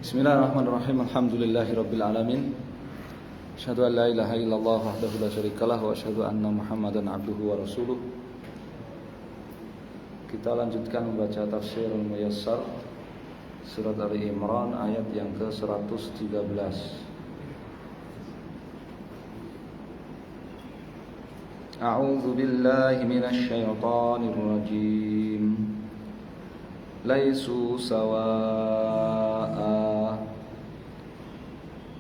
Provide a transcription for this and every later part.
Bismillahirrahmanirrahim. Alhamdulillahirabbil alamin. Asyhadu an la ilaha illallah wahdahu la syarikalah wa asyhadu anna Muhammadan abduhu wa rasuluh. Kita lanjutkan membaca tafsir Al-Muyassar surat Ali Imran ayat yang ke-113. A'udzu billahi minasy syaithanir rajim. Laisu sawa'a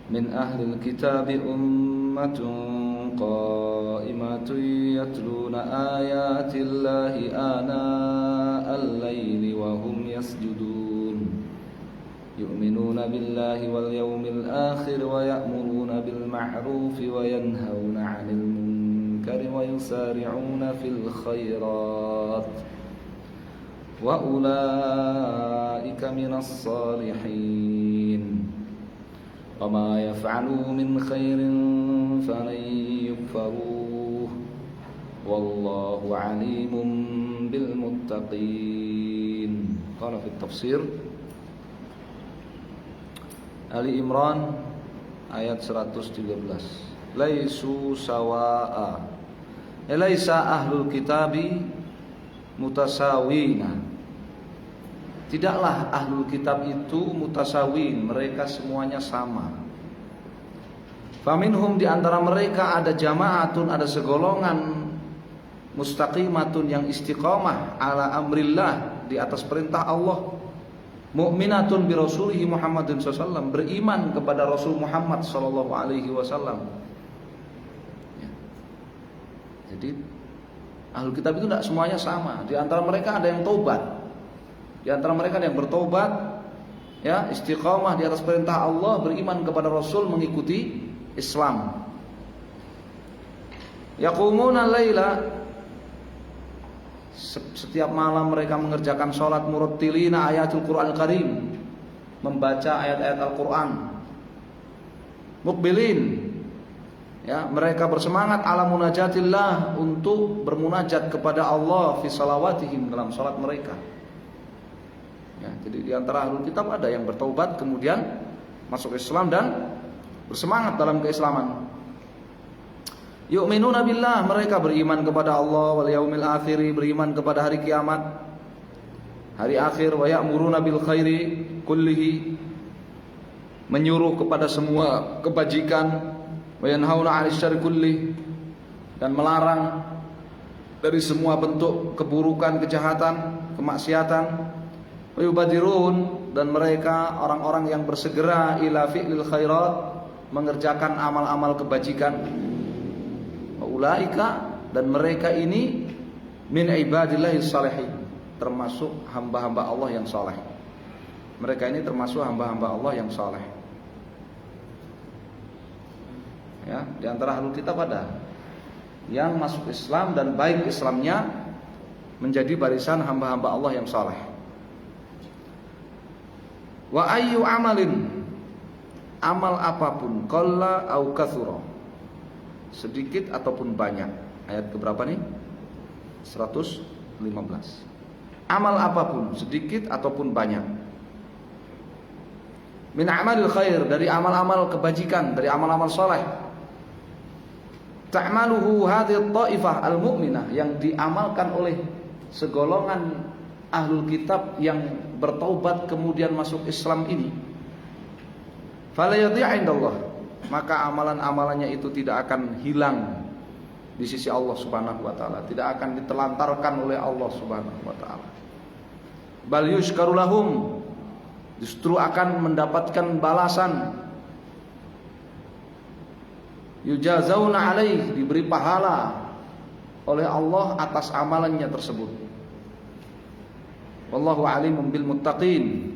min ahlil kitabi ummatun qa'imatun yatluna ayatillahi ana'al laili wa hum yasjudun yu'minuna billahi wal yawmil akhir wa ya'muruna bil ma'rufi wa yanhauna 'anil munkari wa yusari'una fil khairat wa ulaika minas salihin wa ma yaf'alu min khairin falan yukfaruh wallahu alimun bil muttaqin. Qala fi tafsir Ali Imran ayat 113. Laisu sawa'a, laisa ahlul kitabi mutasawina. Tidaklah ahlul kitab itu mutasawin, mereka semuanya sama. Faminhum, di antara mereka ada jama'atun, ada segolongan mustaqimatun yang istiqamah ala amrillah, di atas perintah Allah. Mu'minatun bi rasulihi Muhammadin sallallahu, beriman kepada Rasul Muhammad sallallahu alaihi wasallam. Jadi ahlul kitab itu tidak semuanya sama. Di antara mereka ada yang taubat. Di antara mereka ada yang bertobat, ya, istiqamah di atas perintah Allah, beriman kepada Rasul, mengikuti Islam. Yaqumuna laila, setiap malam mereka mengerjakan sholat, murattilina ayatul Qur'anil Karim, membaca ayat-ayat Al-Quran. Muqbilin, ya, mereka bersemangat ala munajatillah, untuk bermunajat kepada Allah fi salawatihim, dalam salat mereka. Ya, jadi di antara ahlul kitab ada yang bertaubat kemudian masuk Islam dan bersemangat dalam keislaman. Yu'minuna billah, mereka beriman kepada Allah, wal yaumil akhir, beriman kepada hari kiamat, hari akhir. Wa ya'muruna bil khairi kullihi, menyuruh kepada semua kebajikan. Wa yanhauna 'anil syarri kulli, dan melarang dari semua bentuk keburukan, kejahatan, kemaksiatan. Wa yubadirun, dan mereka orang-orang yang bersegera ila fi'lil khairat, mengerjakan amal-amal kebajikan. Wa ulaika, dan mereka ini min ibadillahis salihin, termasuk hamba-hamba Allah yang saleh. Mereka ini termasuk hamba-hamba Allah yang saleh. Ya, di antara ahlul kitab ada yang masuk Islam dan baik Islamnya, menjadi barisan hamba-hamba Allah yang saleh. Wa ayyu amalin, amal apapun, qalla au katsura, sedikit ataupun banyak. Ayat keberapa nih? 115. Amal apapun, sedikit ataupun banyak. Min amalil khair, dari amal-amal kebajikan, dari amal-amal saleh. Ta'maluhu hadhihi at-taifah al-mu'minah, yang diamalkan oleh segolongan ahlul kitab yang bertaubat kemudian masuk Islam ini. Fala yadhi'a indallah, maka amalan-amalannya itu tidak akan hilang di sisi Allah Subhanahu wa taala, tidak akan ditelantarkan oleh Allah Subhanahu wa taala. Bal yushkaru lahum, justru akan mendapatkan balasan. Yujazauna alaih, diberi pahala oleh Allah atas amalannya tersebut. Wallahu alimun bil muttaqin,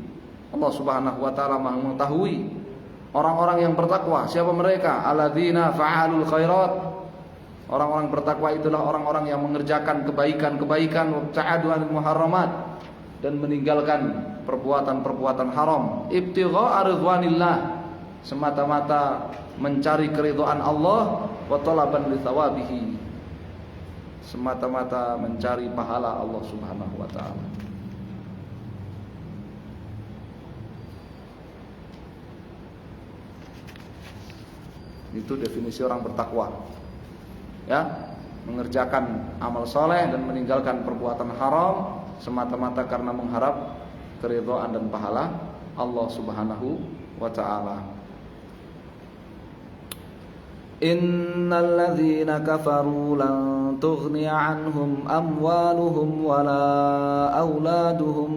Allah Subhanahu wa taala Maha mengetahui orang-orang yang bertakwa. Siapa mereka? Alladzina fa'alul khairat, orang-orang bertakwa itulah orang-orang yang mengerjakan kebaikan-kebaikan, wa ta'adu 'anil muharramat, dan meninggalkan perbuatan-perbuatan haram. Ibtigha'a ridwanillah, semata-mata mencari keridhaan Allah, wa talaban li thawabihi, semata-mata mencari pahala Allah Subhanahu wa taala. Itu definisi orang bertakwa. Ya, mengerjakan amal soleh dan meninggalkan perbuatan haram semata-mata karena mengharap keridhaan dan pahala Allah Subhanahu wa ta'ala. Innal ladzina kafaru lan tughni 'anhum amwaluhum wala auladuhum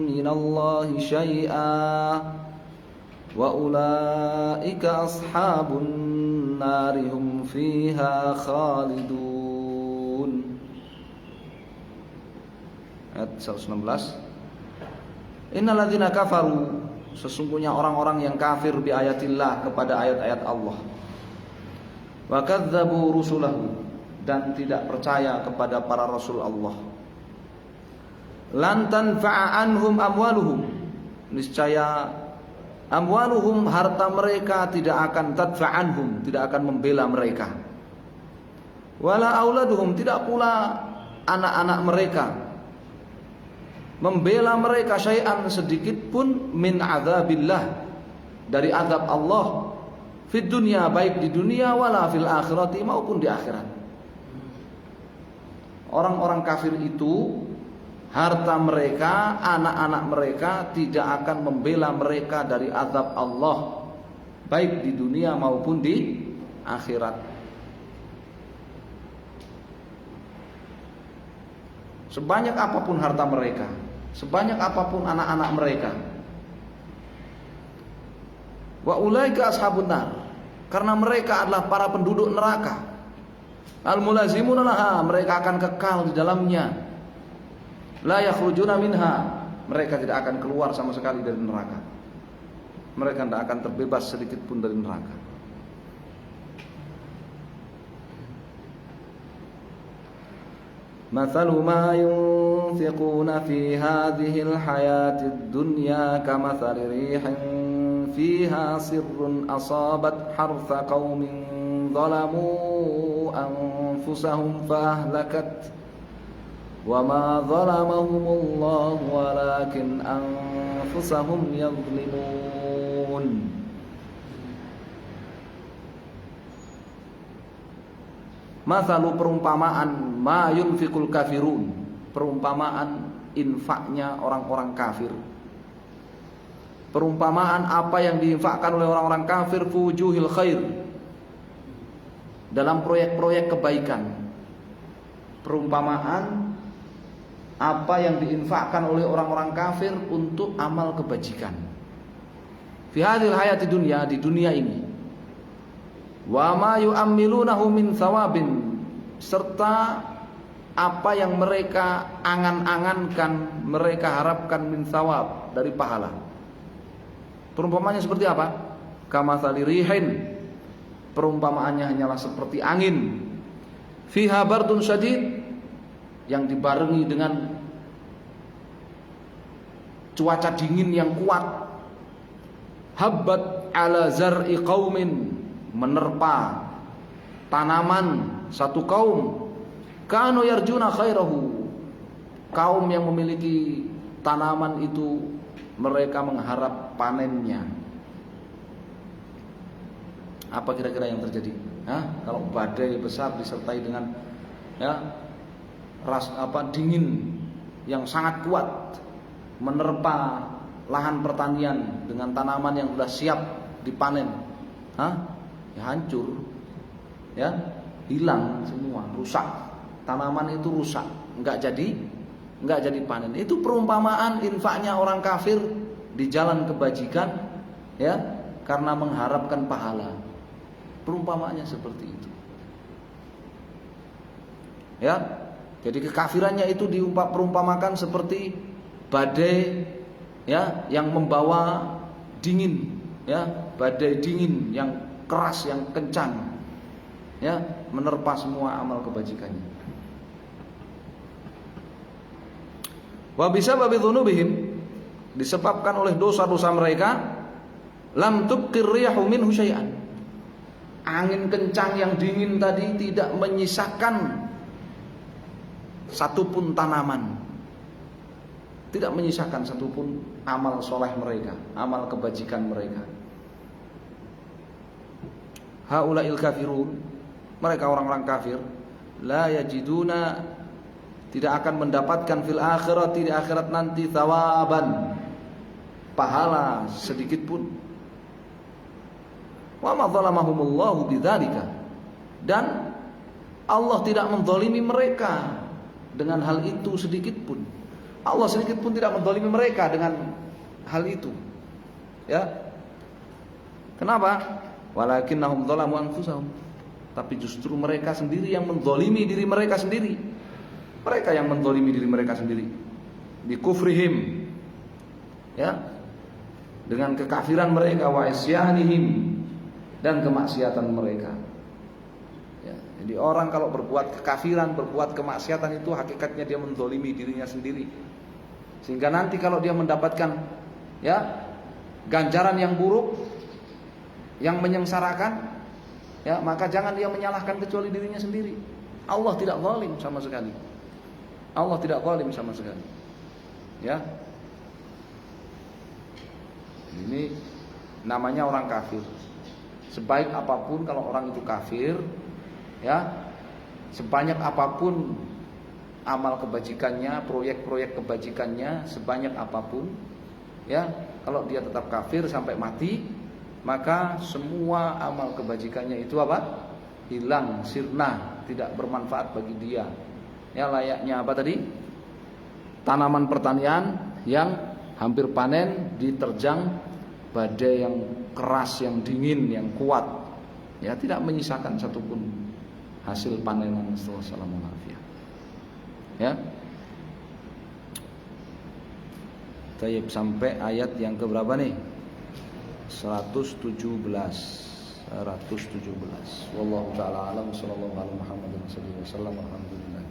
minallahi syai'a wa ulaika ashabun nari hum fiha khalidun. Ayat 116. Innal ladzina kafaru, sesungguhnya orang-orang yang kafir bi ayatillah, kepada ayat-ayat Allah. Wa kadzdzabu rusulahu, dan tidak percaya kepada para rasul Allah. Lan tanfa'a anhum amwaluhum, niscaya amwaluhum, harta mereka tidak akan tadfa'anhum, tidak akan membela mereka. Wala auladuhum, tidak pula anak-anak mereka membela mereka syai'an, sedikit pun, min adzabillah, dari azab Allah, fid dunya, baik di dunia, wala fil akhirati, maupun di akhirat. Orang-orang kafir itu, harta mereka, anak-anak mereka tidak akan membela mereka dari azab Allah, baik di dunia maupun di akhirat. Sebanyak apapun harta mereka, sebanyak apapun anak-anak mereka. Wa ulaika ashabun nar, karena mereka adalah para penduduk neraka. Al-mulazimuna laha, mereka akan kekal di dalamnya. La yakhrujuna minha, mereka tidak akan keluar sama sekali dari neraka. Mereka tidak akan terbebas sedikit pun dari neraka. Mathalu ma yunfiquna fi hadhil hayatid dunya kamathali rihin fiha sirrun asabat hartha qaumin zalamu anfusahum fa ahlakat wa ma zalamahumullahu walakin anfusahum yadhlimun. Mathalu, perumpamaan, ma yunfiqul kafirun, perumpamaan infaknya orang-orang kafir. Perumpamaan apa yang diinfakkan oleh orang-orang kafir, fujuhil khair, dalam proyek-proyek kebaikan. Perumpamaan apa yang diinfakkan oleh orang-orang kafir untuk amal kebajikan. Fi hadhil hayati dunya, di dunia ini. Wa ma yu'ammilunahu min thawabin, serta apa yang mereka angan-angankan, mereka harapkan, min thawab, dari pahala. Perumpamaannya seperti apa? Kamathali rihin, perumpamaannya hanyalah seperti angin, fiha bardun syadid, yang dibarengi dengan cuaca dingin yang kuat. Habbat ala zar'i qaumin, menerpa tanaman satu kaum, kanu yarjuna khairahu, kaum yang memiliki tanaman itu mereka mengharap panennya. Apa kira-kira yang terjadi? Kalau badai besar disertai dengan dingin yang sangat kuat, menerpa lahan pertanian dengan tanaman yang sudah siap dipanen, ya hancur, ya hilang semua, rusak. Tanaman itu rusak, nggak jadi panen. Itu perumpamaan infaknya orang kafir di jalan kebajikan, ya, karena mengharapkan pahala. Perumpamaannya seperti itu, ya. Jadi kekafirannya itu perumpamakan seperti badai, ya, yang membawa dingin, ya, badai dingin yang keras, yang kencang, ya, menerpa semua amal kebajikannya. Wa bisababi dzunubihim, disebabkan oleh dosa-dosa mereka, lam tubqir riyahu minhu syai'an, angin kencang yang dingin tadi tidak menyisakan satupun tanaman, tidak menyisakan satupun amal soleh mereka, amal kebajikan mereka. haula'il kafirun, mereka orang-orang kafir, la yajiduna, tidak akan mendapatkan fil akhirati, di akhirat nanti, thawaban, pahala sedikit pun. Wa ma zalamahumullahu bidzalika, dan Allah tidak menzalimi mereka dengan hal itu sedikit pun. Allah sedikit pun tidak menzalimi mereka dengan hal itu. Ya. Kenapa? Walakinnahum zalamu anfusahum. Tapi justru mereka sendiri yang menzalimi diri mereka sendiri. Mereka yang menzalimi diri mereka sendiri. Bi kufrihim. Ya. Dengan kekafiran mereka, wa isyanihim, dan kemaksiatan mereka. Ya. Jadi orang kalau berbuat kekafiran, berbuat kemaksiatan itu hakikatnya dia menzalimi dirinya sendiri. Sehingga nanti kalau dia mendapatkan ya ganjaran yang buruk, yang menyengsarakan, ya maka jangan dia menyalahkan kecuali dirinya sendiri. Allah tidak zalim sama sekali. Allah tidak zalim sama sekali. Ya. Ini namanya orang kafir. Sebaik apapun kalau orang itu kafir, ya, sebanyak apapun amal kebajikannya, proyek-proyek kebajikannya, sebanyak apapun, ya, kalau dia tetap kafir sampai mati, maka semua amal kebajikannya itu apa? Hilang, sirna, tidak bermanfaat bagi dia. Ya, layaknya apa tadi? Tanaman pertanian yang hampir panen diterjang badai yang keras, yang dingin, yang kuat, ya, tidak menyisakan satupun hasil panenan setelah salamul afiyah. Ya. Tayyib, sampai ayat yang keberapa nih? 117. Wallahu taala alam, sallallahu alaihi wasallam, alhamdulillah.